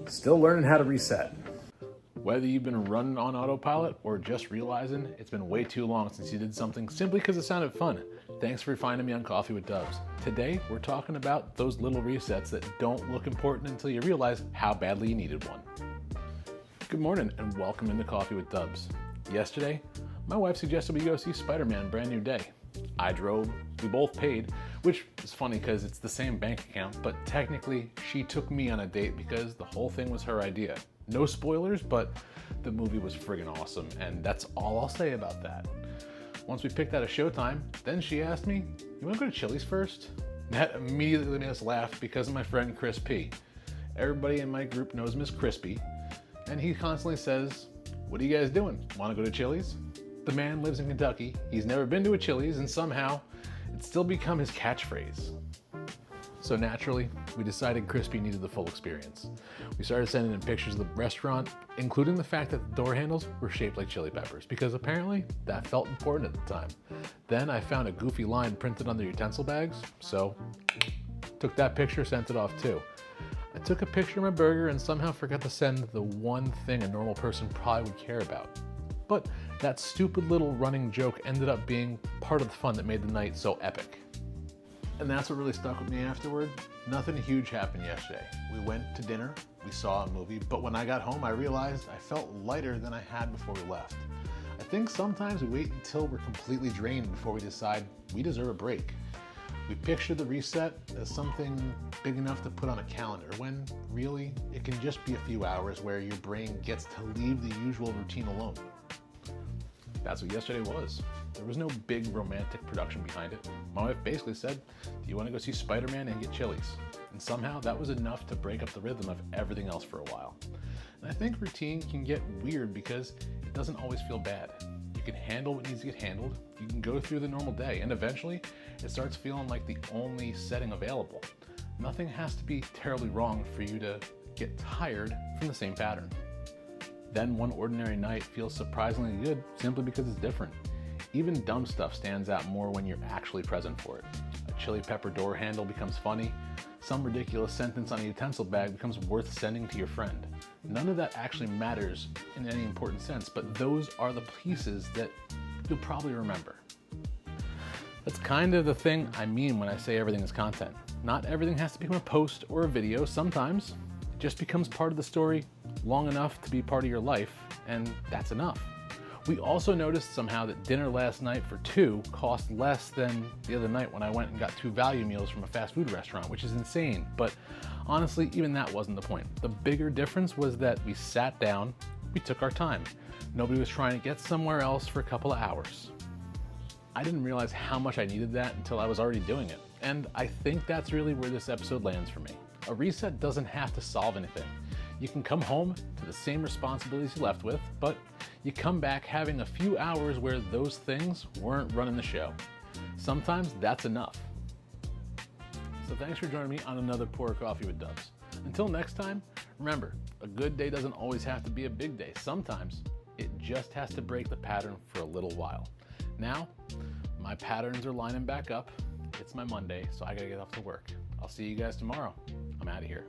Still learning how to reset. Whether you've been running on autopilot or just realizing it's been way too long since you did something simply because it sounded fun, thanks for finding me on Coffee with Dubs. Today, we're talking about those little resets that don't look important until you realize how badly you needed one. Good morning and welcome into Coffee with Dubs. Yesterday, my wife suggested we go see Spider-Man Brand New Day. I drove, we both paid, which is funny because it's the same bank account, but technically she took me on a date because the whole thing was her idea. No spoilers, but the movie was friggin' awesome, and that's all I'll say about that. Once we picked out a showtime, then she asked me, "You wanna go to Chili's first?" That immediately made us laugh because of my friend Chris P. Everybody in my group knows Miss Crispy, and he constantly says, "What are you guys doing? Wanna go to Chili's?" The man lives in Kentucky, he's never been to a Chili's, and somehow it's still become his catchphrase. So naturally, we decided Crispy needed the full experience. We started sending in pictures of the restaurant, including the fact that the door handles were shaped like chili peppers, because apparently that felt important at the time. Then I found a goofy line printed on the utensil bags, so took that picture, sent it off too. I took a picture of my burger and somehow forgot to send the one thing a normal person probably would care about. But that stupid little running joke ended up being part of the fun that made the night so epic. And that's what really stuck with me afterward. Nothing huge happened yesterday. We went to dinner, we saw a movie, but when I got home, I realized I felt lighter than I had before we left. I think sometimes we wait until we're completely drained before we decide we deserve a break. We picture the reset as something big enough to put on a calendar, when really it can just be a few hours where your brain gets to leave the usual routine alone. That's what yesterday was. There was no big romantic production behind it. My wife basically said, "Do you want to go see Spider-Man and get Chili's?" And somehow that was enough to break up the rhythm of everything else for a while. And I think routine can get weird because it doesn't always feel bad. You can handle what needs to get handled, you can go through the normal day, and eventually it starts feeling like the only setting available. Nothing has to be terribly wrong for you to get tired from the same pattern. Then one ordinary night feels surprisingly good simply because it's different. Even dumb stuff stands out more when you're actually present for it. A chili pepper door handle becomes funny. Some ridiculous sentence on a utensil bag becomes worth sending to your friend. None of that actually matters in any important sense, but those are the pieces that you'll probably remember. That's kind of the thing I mean when I say everything is content. Not everything has to become a post or a video. Sometimes it just becomes part of the story long enough to be part of your life, and that's enough. We also noticed somehow that dinner last night for two cost less than the other night when I went and got 2 value meals from a fast food restaurant, which is insane. But honestly, even that wasn't the point. The bigger difference was that we sat down, we took our time. Nobody was trying to get somewhere else for a couple of hours. I didn't realize how much I needed that until I was already doing it. And I think that's really where this episode lands for me. A reset doesn't have to solve anything. You can come home to the same responsibilities you left with, but you come back having a few hours where those things weren't running the show. Sometimes that's enough. So thanks for joining me on another Pour Coffee with Dubs. Until next time, remember, a good day doesn't always have to be a big day. Sometimes it just has to break the pattern for a little while. Now, my patterns are lining back up. It's my Monday, so I gotta get off to work. I'll see you guys tomorrow. I'm out of here.